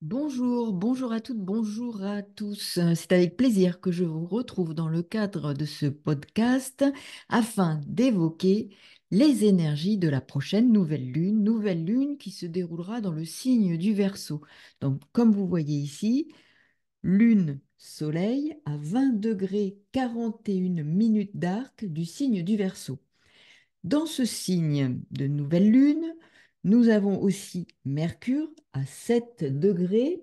Bonjour, bonjour à toutes, bonjour à tous. C'est avec plaisir que je vous retrouve dans le cadre de ce podcast afin d'évoquer les énergies de la prochaine nouvelle lune qui se déroulera dans le signe du Verseau. Donc, comme vous voyez ici, lune soleil à 20 degrés 41 minutes d'arc du signe du Verseau. Dans ce signe de nouvelle lune, nous avons aussi Mercure à 7 degrés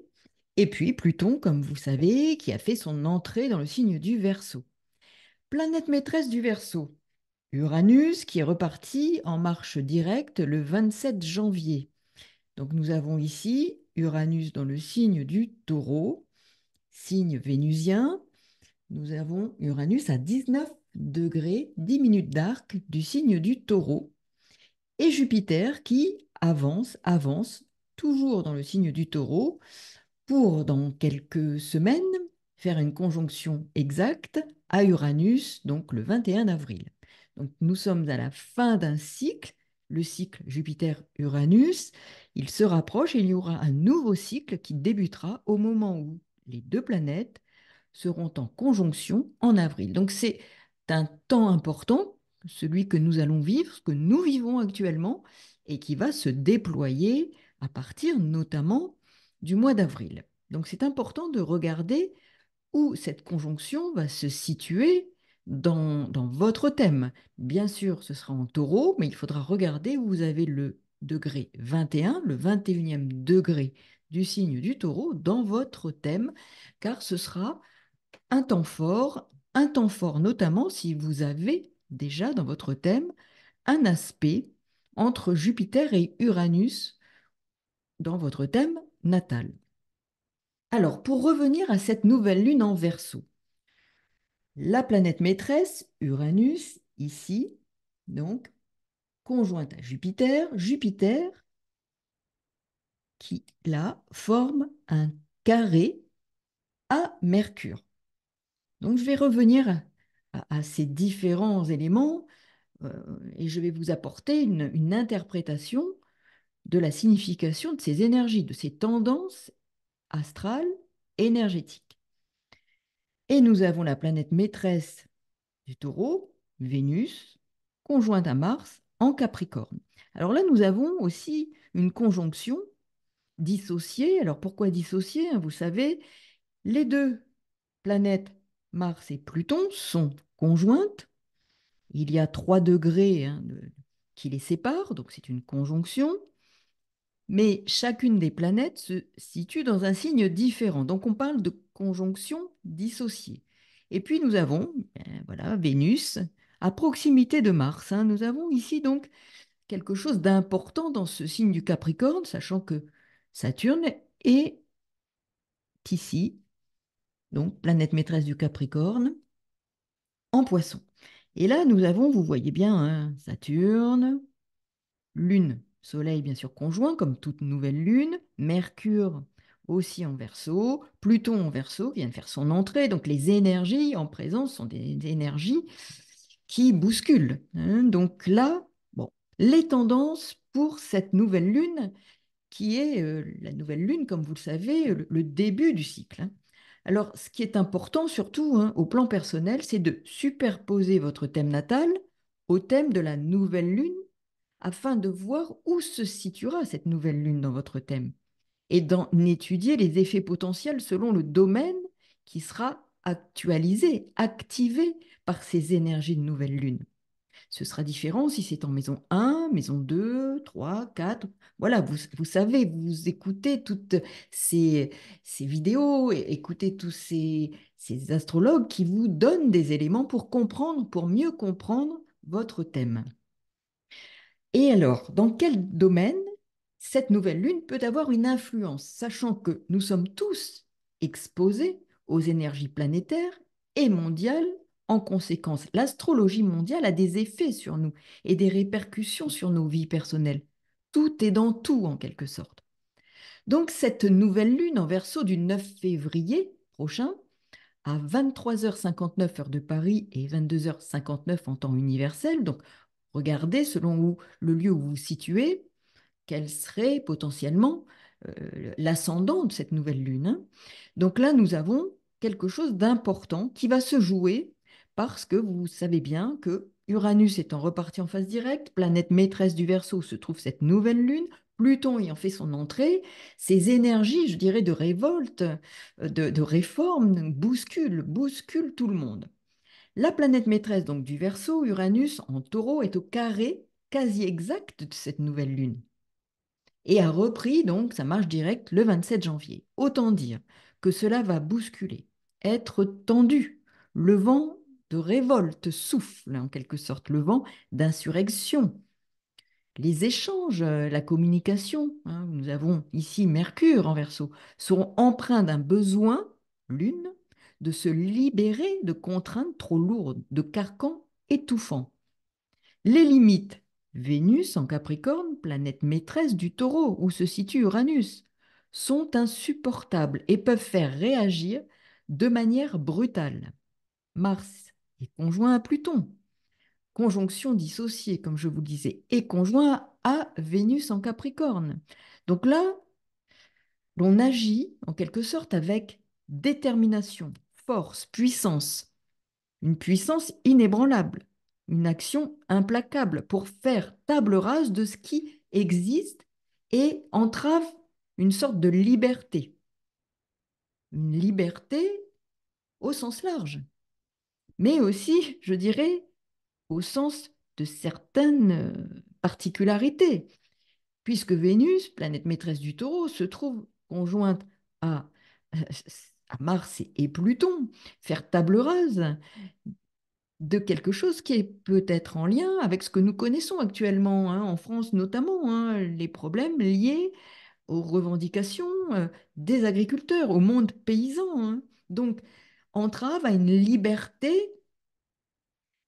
et puis Pluton, comme vous savez, qui a fait son entrée dans le signe du Verseau. Planète maîtresse du Verseau, Uranus, qui est reparti en marche directe le 27 janvier. Donc nous avons ici Uranus dans le signe du Taureau, signe vénusien. Nous avons Uranus à 19 degrés 10 minutes d'arc du signe du Taureau et Jupiter qui avance, toujours dans le signe du Taureau, pour dans quelques semaines faire une conjonction exacte à Uranus, donc le 21 avril. Donc nous sommes à la fin d'un cycle, le cycle Jupiter-Uranus. Il se rapproche et il y aura un nouveau cycle qui débutera au moment où les deux planètes seront en conjonction en avril. Donc c'est un temps important, celui que nous allons vivre, ce que nous vivons actuellement, et qui va se déployer à partir notamment du mois d'avril. Donc c'est important de regarder où cette conjonction va se situer dans votre thème. Bien sûr, ce sera en taureau, mais il faudra regarder où vous avez le degré 21, le 21e degré du signe du taureau dans votre thème, car ce sera un temps fort notamment si vous avez déjà dans votre thème un aspect entre Jupiter et Uranus dans votre thème natal. Alors, pour revenir à cette nouvelle lune en Verseau, la planète maîtresse, Uranus, ici, donc, conjointe à Jupiter, Jupiter qui, là, forme un carré à Mercure. Donc, je vais revenir à ces différents éléments et je vais vous apporter une interprétation de la signification de ces énergies, de ces tendances astrales énergétiques. Et nous avons la planète maîtresse du Taureau, Vénus, conjointe à Mars en Capricorne. Alors là, nous avons aussi une conjonction dissociée. Alors pourquoi dissociée? Vous savez, les deux planètes, Mars et Pluton, sont conjointes. Il y a 3 degrés qui les séparent, donc c'est une conjonction. Mais chacune des planètes se situe dans un signe différent. Donc on parle de conjonction dissociée. Et puis nous avons voilà, Vénus à proximité de Mars. Nous avons ici donc quelque chose d'important dans ce signe du Capricorne, sachant que Saturne est ici, donc planète maîtresse du Capricorne, en Poisson. Et là, nous avons, vous voyez bien, Saturne, Lune, Soleil bien sûr conjoint, comme toute nouvelle lune, Mercure aussi en Verseau, Pluton en Verseau vient de faire son entrée, donc les énergies en présence sont des énergies qui bousculent. Donc là, bon, les tendances pour cette nouvelle lune, qui est la nouvelle lune, comme vous le savez, le début du cycle. Alors, ce qui est important, surtout au plan personnel, c'est de superposer votre thème natal au thème de la nouvelle lune afin de voir où se situera cette nouvelle lune dans votre thème et d'en étudier les effets potentiels selon le domaine qui sera actualisé, activé par ces énergies de nouvelle lune. Ce sera différent si c'est en maison 1, maison 2, 3, 4. Voilà, vous savez, vous écoutez toutes ces vidéos, et écoutez tous ces astrologues qui vous donnent des éléments pour comprendre, pour mieux comprendre votre thème. Et alors, dans quel domaine cette nouvelle lune peut avoir une influence, sachant que nous sommes tous exposés aux énergies planétaires et mondiales. En conséquence, l'astrologie mondiale a des effets sur nous et des répercussions sur nos vies personnelles. Tout est dans tout, en quelque sorte. Donc, cette nouvelle lune en Verseau du 9 février prochain, à 23h59 heure de Paris et 22h59 en temps universel, donc regardez selon où, le lieu où vous vous situez, quelle serait potentiellement l'ascendant de cette nouvelle lune, hein. Donc là, nous avons quelque chose d'important qui va se jouer parce que vous savez bien que Uranus étant reparti en phase directe, planète maîtresse du Verseau, se trouve cette nouvelle lune, Pluton ayant fait son entrée, ces énergies, je dirais, de révolte, de réforme, bousculent tout le monde. La planète maîtresse donc du Verseau, Uranus en Taureau, est au carré quasi exact de cette nouvelle lune et a repris donc sa marche directe le 27 janvier. Autant dire que cela va bousculer, être tendu. Le vent de révolte souffle en quelque sorte, le vent d'insurrection. Les échanges, la communication, hein, nous avons ici Mercure en Verseau, seront empreints d'un besoin, lune, de se libérer de contraintes trop lourdes, de carcans étouffants. Les limites, Vénus en Capricorne, planète maîtresse du Taureau, où se situe Uranus, sont insupportables et peuvent faire réagir de manière brutale. Mars est conjoint à Pluton, conjonction dissociée, comme je vous le disais, et conjoint à Vénus en Capricorne. Donc là, l'on agit en quelque sorte avec détermination, force, puissance, une puissance inébranlable, une action implacable pour faire table rase de ce qui existe et entrave une sorte de liberté. Une liberté au sens large, mais aussi, je dirais, au sens de certaines particularités, puisque Vénus, planète maîtresse du Taureau, se trouve conjointe à, à Mars et Pluton, faire table rase de quelque chose qui est peut-être en lien avec ce que nous connaissons actuellement, hein, en France notamment, hein, les problèmes liés aux revendications des agriculteurs, au monde paysan, hein. Donc, entrave à une liberté,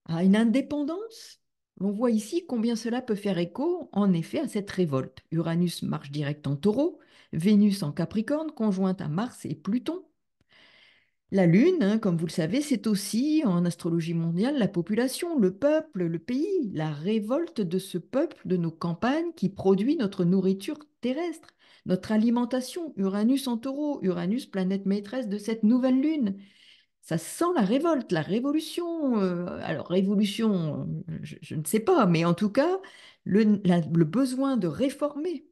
à une indépendance. On voit ici combien cela peut faire écho, en effet, à cette révolte. Uranus marche direct en Taureau, Vénus en Capricorne, conjointe à Mars et Pluton. La Lune, hein, comme vous le savez, c'est aussi en astrologie mondiale la population, le peuple, le pays, la révolte de ce peuple, de nos campagnes qui produit notre nourriture terrestre, notre alimentation. Uranus en Taureau, Uranus, planète maîtresse de cette nouvelle Lune. Ça sent la révolte, la révolution. Alors, révolution, je ne sais pas, mais en tout cas, le besoin de réformer,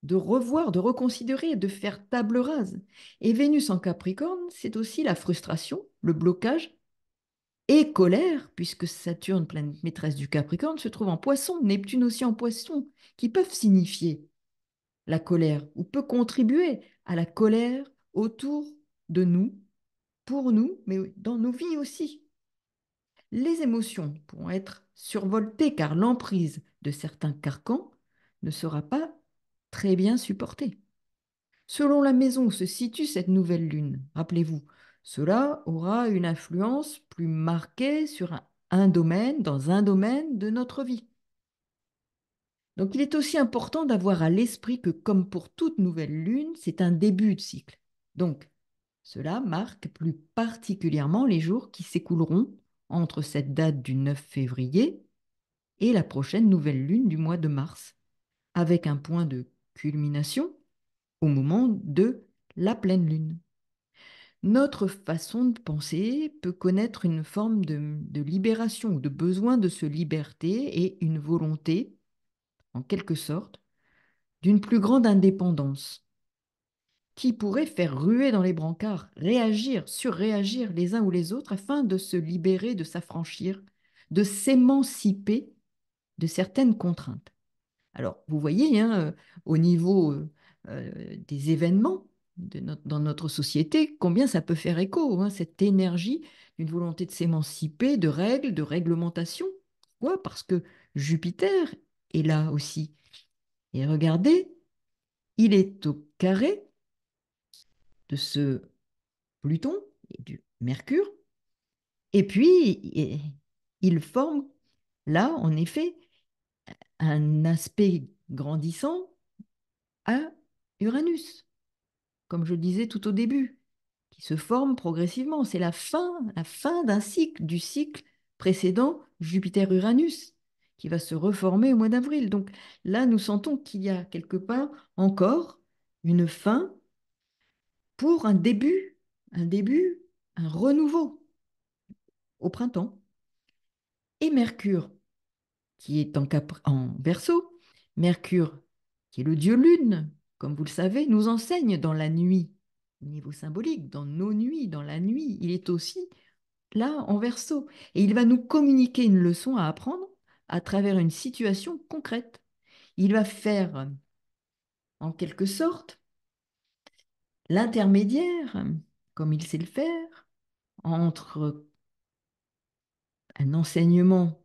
de revoir, de reconsidérer, de faire table rase. Et Vénus en Capricorne, c'est aussi la frustration, le blocage et colère, puisque Saturne, planète maîtresse du Capricorne, se trouve en Poisson, Neptune aussi en Poisson, qui peuvent signifier la colère ou peut contribuer à la colère autour de nous, pour nous, mais dans nos vies aussi. Les émotions pourront être survoltées car l'emprise de certains carcans ne sera pas très bien supportée. Selon la maison où se situe cette nouvelle lune, rappelez-vous, cela aura une influence plus marquée sur un domaine, dans un domaine de notre vie. Donc il est aussi important d'avoir à l'esprit que comme pour toute nouvelle lune, c'est un début de cycle. Donc cela marque plus particulièrement les jours qui s'écouleront entre cette date du 9 février et la prochaine nouvelle lune du mois de mars, avec un point de culmination au moment de la pleine lune. Notre façon de penser peut connaître une forme de libération ou de besoin de se liberté et une volonté, en quelque sorte, d'une plus grande indépendance qui pourrait faire ruer dans les brancards, réagir, surréagir les uns ou les autres afin de se libérer, de s'affranchir, de s'émanciper de certaines contraintes. Alors, vous voyez, hein, au niveau des événements dans notre société, combien ça peut faire écho, hein, cette énergie d'une volonté de s'émanciper de règles, de réglementation. Pourquoi? Parce que Jupiter est là aussi. Et regardez, il est au carré de ce Pluton et du Mercure. Et puis, il forme là, en effet, un aspect grandissant à Uranus, comme je le disais tout au début, qui se forme progressivement. C'est la fin d'un cycle, du cycle précédent Jupiter-Uranus, qui va se reformer au mois d'avril. Donc là, nous sentons qu'il y a quelque part encore une fin pour un début, un renouveau au printemps. Et Mercure, qui est en Verseau, Mercure, qui est le dieu lune, comme vous le savez, nous enseigne dans la nuit, au niveau symbolique, dans nos nuits, dans la nuit. Il est aussi là en Verseau. Et il va nous communiquer une leçon à apprendre à travers une situation concrète. Il va faire, en quelque sorte, l'intermédiaire, comme il sait le faire, entre un enseignement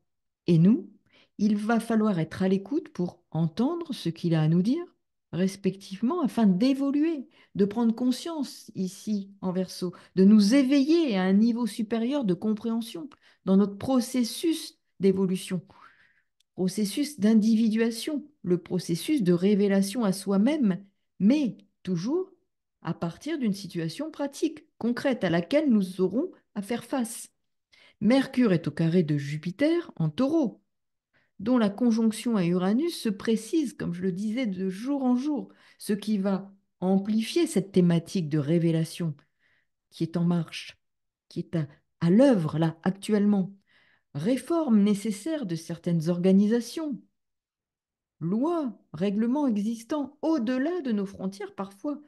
et nous. Il va falloir être à l'écoute pour entendre ce qu'il a à nous dire, respectivement, afin d'évoluer, de prendre conscience ici en Verseau, de nous éveiller à un niveau supérieur de compréhension dans notre processus d'évolution, processus d'individuation, le processus de révélation à soi-même, mais toujours à partir d'une situation pratique, concrète, à laquelle nous aurons à faire face. Mercure est au carré de Jupiter en taureau, dont la conjonction à Uranus se précise, comme je le disais, de jour en jour, ce qui va amplifier cette thématique de révélation qui est en marche, qui est à l'œuvre là actuellement. Réforme nécessaire de certaines organisations, lois, règlements existants au-delà de nos frontières parfois,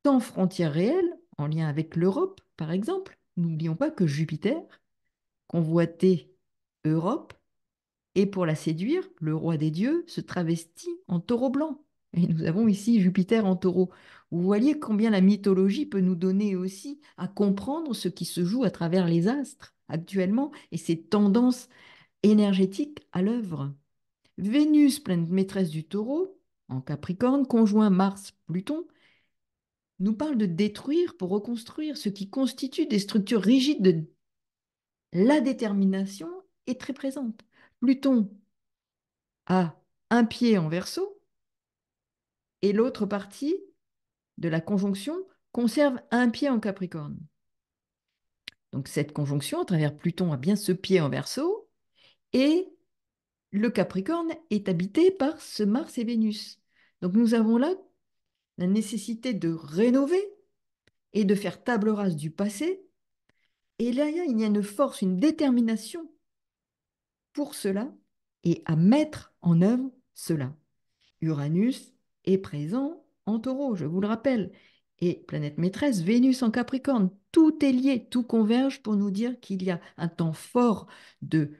tant frontières réelles, en lien avec l'Europe par exemple. N'oublions pas que Jupiter convoitait Europe, et pour la séduire, le roi des dieux se travestit en taureau blanc. Et nous avons ici Jupiter en taureau. Vous voyez combien la mythologie peut nous donner aussi à comprendre ce qui se joue à travers les astres actuellement et ces tendances énergétiques à l'œuvre. Vénus, planète maîtresse du taureau, en Capricorne, conjoint Mars-Pluton, nous parle de détruire pour reconstruire ce qui constitue des structures rigides de la détermination est très présente. Pluton a un pied en Verseau et l'autre partie de la conjonction conserve un pied en Capricorne. Donc cette conjonction, à travers Pluton, a bien ce pied en Verseau et le Capricorne est habité par ce Mars et Vénus. Donc nous avons là la nécessité de rénover et de faire table rase du passé. Et là, il y a une force, une détermination pour cela et à mettre en œuvre cela. Uranus est présent en taureau, je vous le rappelle. Et planète maîtresse, Vénus en Capricorne. Tout est lié, tout converge pour nous dire qu'il y a un temps fort de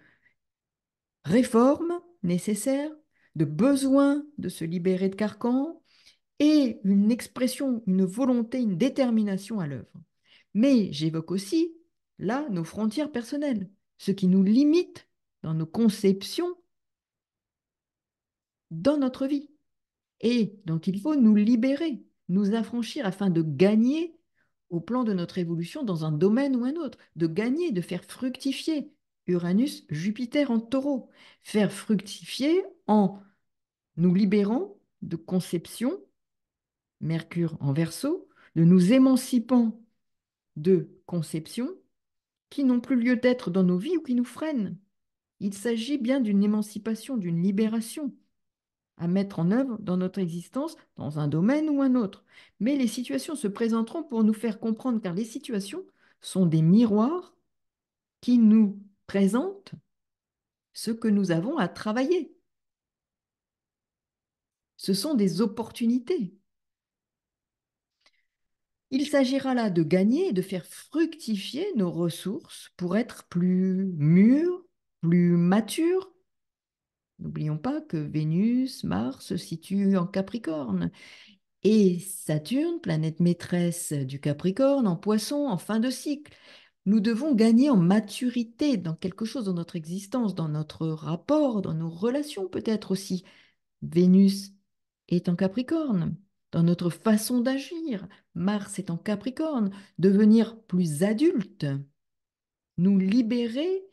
réforme nécessaire, de besoin de se libérer de carcans et une expression, une volonté, une détermination à l'œuvre. Mais j'évoque aussi, là, nos frontières personnelles, ce qui nous limite dans nos conceptions dans notre vie et dont il faut nous libérer, nous affranchir afin de gagner au plan de notre évolution dans un domaine ou un autre, de gagner, de faire fructifier Uranus, Jupiter en taureau, faire fructifier en nous libérant de conceptions, Mercure en verso, de nous émancipant de conceptions qui n'ont plus lieu d'être dans nos vies ou qui nous freinent. Il s'agit bien d'une émancipation, d'une libération à mettre en œuvre dans notre existence, dans un domaine ou un autre. Mais les situations se présenteront pour nous faire comprendre, car les situations sont des miroirs qui nous présentent ce que nous avons à travailler. Ce sont des opportunités. Il s'agira là de gagner et de faire fructifier nos ressources pour être plus mûrs, plus matures. N'oublions pas que Vénus, Mars se situent en Capricorne. Et Saturne, planète maîtresse du Capricorne, en Poisson, en fin de cycle. Nous devons gagner en maturité dans quelque chose dans notre existence, dans notre rapport, dans nos relations peut-être aussi. Vénus est en Capricorne, dans notre façon d'agir. Mars est en Capricorne, devenir plus adulte, nous libérer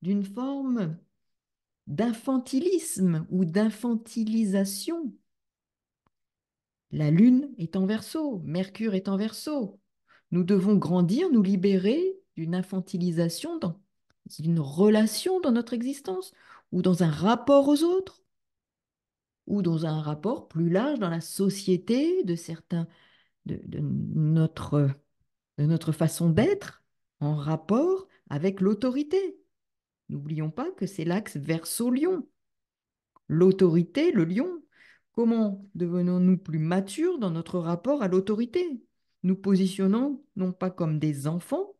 d'une forme d'infantilisme ou d'infantilisation. La Lune est en Verseau, Mercure est en Verseau. Nous devons grandir, nous libérer d'une infantilisation dans une relation dans notre existence ou dans un rapport aux autres. ou dans un rapport plus large dans la société de certains, de notre façon d'être en rapport avec l'autorité. N'oublions pas que c'est l'axe verso-lion. L'autorité, le lion. Comment devenons-nous plus matures dans notre rapport à l'autorité? Nous positionnons non pas comme des enfants,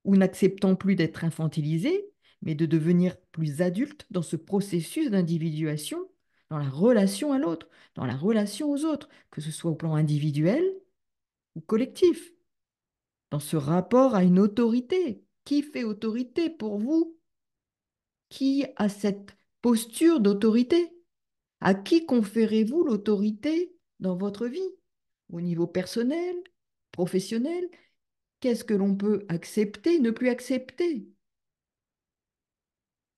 ou n'acceptant plus d'être infantilisés, mais de devenir plus adultes dans ce processus d'individuation, dans la relation à l'autre, dans la relation aux autres, que ce soit au plan individuel ou collectif, dans ce rapport à une autorité. Qui fait autorité pour vous? Qui a cette posture d'autorité? À qui conférez-vous l'autorité dans votre vie? Au niveau personnel, professionnel? Qu'est-ce que l'on peut accepter, ne plus accepter?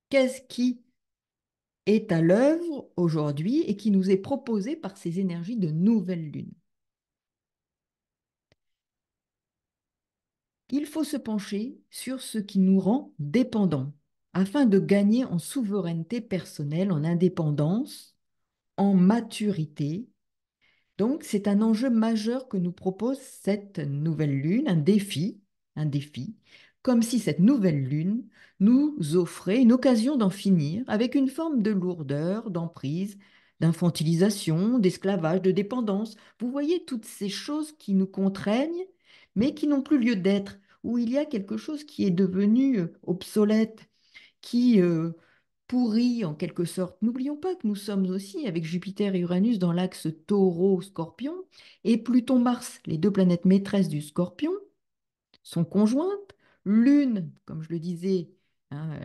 Qu'est-ce qui est à l'œuvre aujourd'hui et qui nous est proposé par ces énergies de nouvelle lune? Il faut se pencher sur ce qui nous rend dépendants afin de gagner en souveraineté personnelle, en indépendance, en maturité. Donc, c'est un enjeu majeur que nous propose cette nouvelle lune, un défi, comme si cette nouvelle lune nous offrait une occasion d'en finir avec une forme de lourdeur, d'emprise, d'infantilisation, d'esclavage, de dépendance. Vous voyez toutes ces choses qui nous contraignent, mais qui n'ont plus lieu d'être, où il y a quelque chose qui est devenu obsolète, qui pourri en quelque sorte. N'oublions pas que nous sommes aussi avec Jupiter et Uranus dans l'axe Taureau-Scorpion et Pluton-Mars, les deux planètes maîtresses du Scorpion, sont conjointes. L'une, comme je le disais, hein,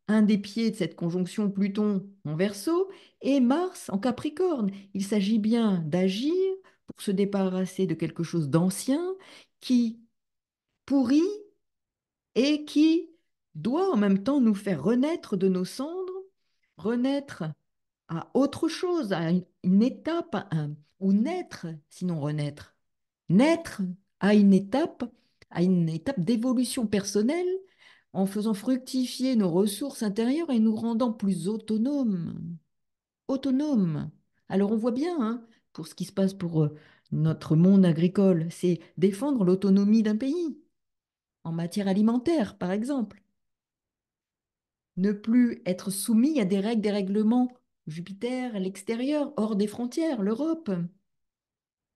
un des pieds de cette conjonction Pluton en Verseau et Mars en Capricorne. Il s'agit bien d'agir pour se débarrasser de quelque chose d'ancien qui pourrit et qui doit en même temps nous faire renaître de nos cendres, renaître à autre chose, à une étape, ou naître, sinon renaître, naître à une étape d'évolution personnelle en faisant fructifier nos ressources intérieures et nous rendant plus autonomes. Autonomes. Alors on voit bien, hein, pour ce qui se passe pour notre monde agricole, c'est défendre l'autonomie d'un pays en matière alimentaire, par exemple. Ne plus être soumis à des règles, des règlements. Jupiter, à l'extérieur, hors des frontières, l'Europe.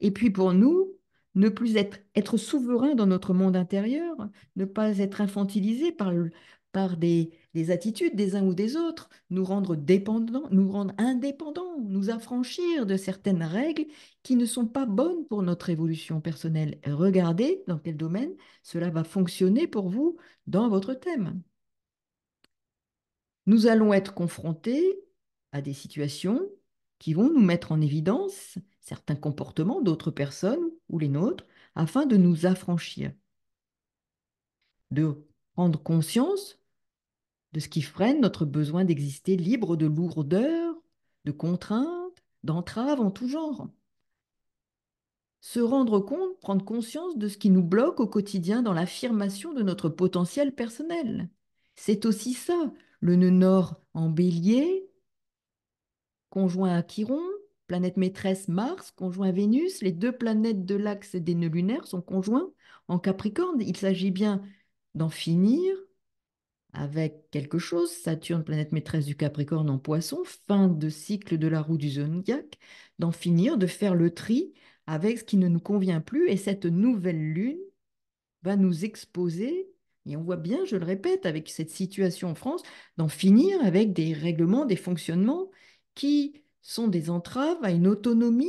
Et puis pour nous, ne plus être souverain dans notre monde intérieur, ne pas être infantilisé par des attitudes des uns ou des autres, nous rendre dépendants, nous rendre indépendants, nous affranchir de certaines règles qui ne sont pas bonnes pour notre évolution personnelle. Regardez dans quel domaine cela va fonctionner pour vous dans votre thème. Nous allons être confrontés à des situations qui vont nous mettre en évidence certains comportements d'autres personnes ou les nôtres afin de nous affranchir, de prendre conscience de ce qui freine notre besoin d'exister libre de lourdeur, de contraintes, d'entraves en tout genre. Se rendre compte, prendre conscience de ce qui nous bloque au quotidien dans l'affirmation de notre potentiel personnel. C'est aussi ça, le nœud nord en bélier, conjoint à Chiron, planète maîtresse Mars, conjoint à Vénus, les deux planètes de l'axe des nœuds lunaires sont conjoints en Capricorne. Il s'agit bien d'en finir avec quelque chose. Saturne, planète maîtresse du Capricorne en Poisson, fin de cycle de la roue du zodiaque, d'en finir, de faire le tri avec ce qui ne nous convient plus. Et cette nouvelle lune va nous exposer, et on voit bien, je le répète, avec cette situation en France, d'en finir avec des règlements, des fonctionnements qui sont des entraves à une autonomie,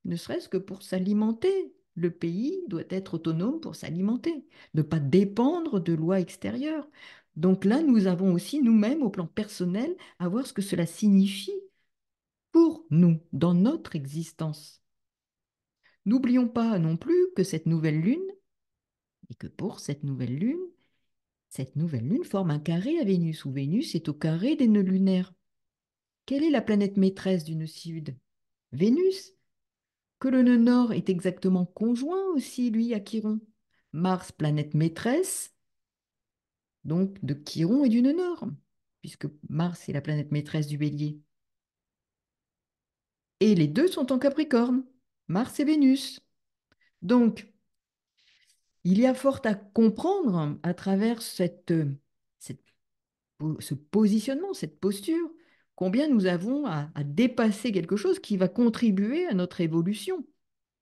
ne serait-ce que pour s'alimenter. Le pays doit être autonome pour s'alimenter, ne pas dépendre de lois extérieures. Donc là, nous avons aussi nous-mêmes, au plan personnel, à voir ce que cela signifie pour nous, dans notre existence. N'oublions pas non plus que cette nouvelle lune, et que pour cette nouvelle lune forme un carré à Vénus, où Vénus est au carré des nœuds lunaires. Quelle est la planète maîtresse du nœud sud? Vénus. Que le nœud nord est exactement conjoint aussi, lui, à Chiron. Mars, planète maîtresse, donc de Chiron et du nœud nord, puisque Mars est la planète maîtresse du bélier. Et les deux sont en Capricorne, Mars et Vénus. Donc, il y a fort à comprendre à travers cette ce positionnement, cette posture, combien nous avons à dépasser quelque chose qui va contribuer à notre évolution,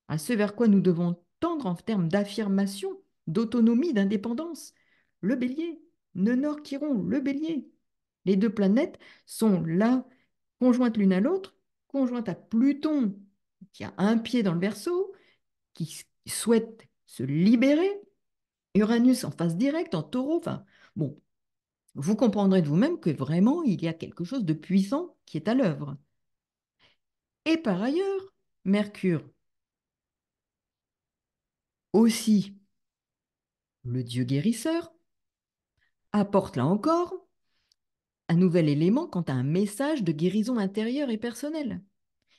à ce vers quoi nous devons tendre en termes d'affirmation, d'autonomie, d'indépendance. Le bélier, Nœud Chiron, le bélier. Les deux planètes sont là, conjointes l'une à l'autre, conjointes à Pluton, qui a un pied dans le Verseau, qui souhaite se libérer, Uranus en face directe, en taureau, enfin, bon, vous comprendrez de vous-même que vraiment, il y a quelque chose de puissant qui est à l'œuvre. Et par ailleurs, Mercure, aussi le dieu guérisseur, apporte là encore un nouvel élément quant à un message de guérison intérieure et personnelle.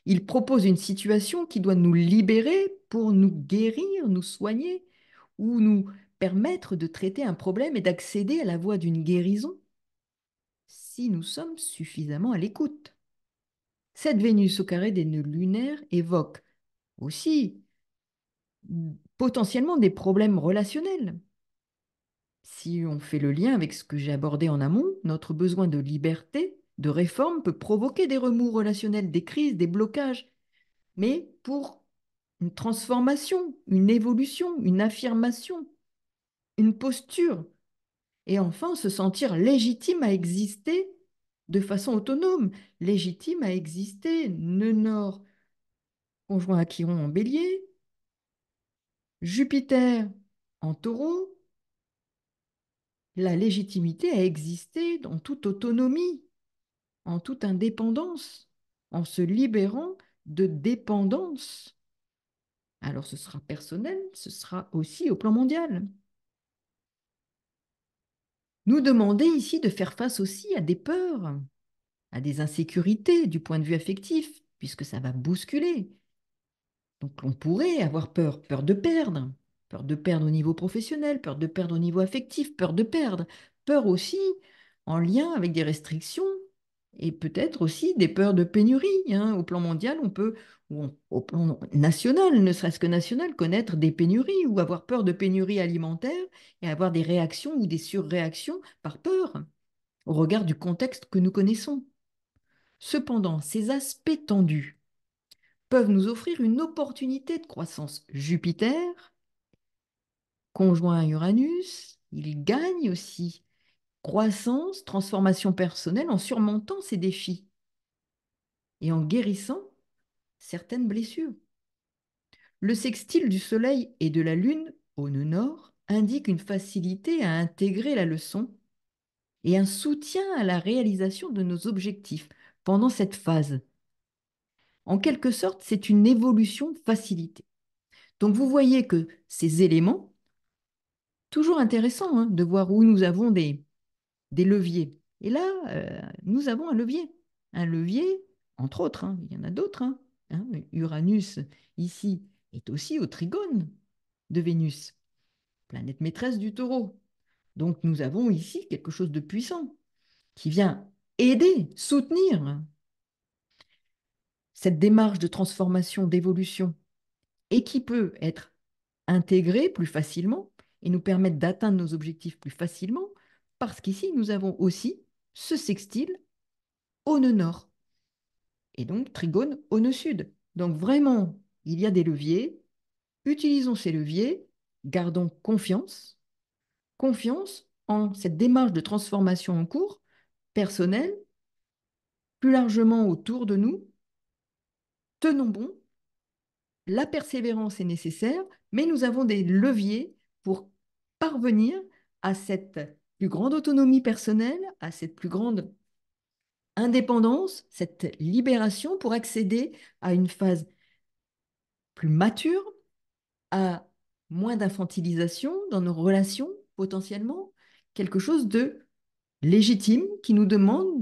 Il propose une situation qui doit nous libérer pour nous guérir, nous soigner, ou nous permettre de traiter un problème et d'accéder à la voie d'une guérison si nous sommes suffisamment à l'écoute. Cette Vénus au carré des nœuds lunaires évoque aussi potentiellement des problèmes relationnels. Si on fait le lien avec ce que j'ai abordé en amont, notre besoin de liberté, de réforme peut provoquer des remous relationnels, des crises, des blocages, mais pour une transformation, une évolution, une affirmation, une posture, et enfin se sentir légitime à exister de façon autonome, légitime à exister, nœud nord conjoint à Chiron en bélier, Jupiter en taureau, la légitimité à exister en toute autonomie, en toute indépendance, en se libérant de dépendance. Alors ce sera personnel, ce sera aussi au plan mondial. Nous demander ici de faire face aussi à des peurs, à des insécurités du point de vue affectif, puisque ça va bousculer. Donc on pourrait avoir peur, peur de perdre au niveau professionnel, peur de perdre au niveau affectif, peur de perdre, peur aussi en lien avec des restrictions et peut-être aussi des peurs de pénurie, hein. Au plan mondial, on peut, au plan national, ne serait-ce que national, connaître des pénuries ou avoir peur de pénuries alimentaires et avoir des réactions ou des surréactions par peur au regard du contexte que nous connaissons. Cependant, ces aspects tendus peuvent nous offrir une opportunité de croissance. Jupiter, conjoint à Uranus, il gagne aussi croissance, transformation personnelle en surmontant ces défis et en guérissant certaines blessures. Le sextile du Soleil et de la Lune au nœud nord indique une facilité à intégrer la leçon et un soutien à la réalisation de nos objectifs pendant cette phase. En quelque sorte, c'est une évolution facilitée. Donc vous voyez que ces éléments, toujours intéressant hein, de voir où nous avons des leviers. Et là, nous avons un levier, entre autres, hein, il y en a d'autres. Hein. Uranus, ici, est aussi au trigone de Vénus, planète maîtresse du taureau. Donc nous avons ici quelque chose de puissant qui vient aider, soutenir cette démarche de transformation, d'évolution, et qui peut être intégré plus facilement et nous permettre d'atteindre nos objectifs plus facilement, parce qu'ici, nous avons aussi ce sextile au nœud nord, et donc trigone au nœud sud. Donc vraiment, il y a des leviers, utilisons ces leviers, gardons confiance, confiance en cette démarche de transformation en cours, personnelle, plus largement autour de nous, tenons bon. La persévérance est nécessaire, mais nous avons des leviers pour parvenir à cette plus grande autonomie personnelle, à cette plus grande indépendance, cette libération pour accéder à une phase plus mature, à moins d'infantilisation dans nos relations potentiellement, quelque chose de légitime qui nous demande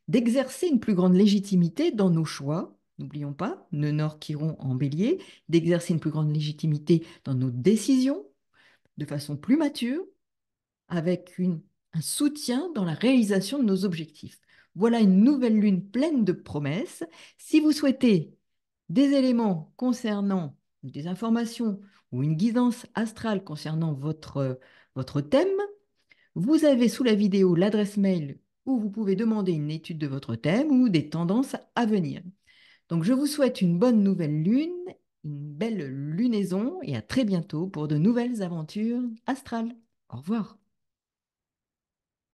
d'exercer une plus grande légitimité dans nos choix. N'oublions pas, nœud nord Chiron en bélier, d'exercer une plus grande légitimité dans nos décisions de façon plus mature, avec un soutien dans la réalisation de nos objectifs. Voilà une nouvelle lune pleine de promesses. Si vous souhaitez des éléments concernant des informations ou une guidance astrale concernant votre thème, vous avez sous la vidéo l'adresse mail où vous pouvez demander une étude de votre thème ou des tendances à venir. Donc, je vous souhaite une bonne nouvelle lune, une belle lunaison et à très bientôt pour de nouvelles aventures astrales. Au revoir.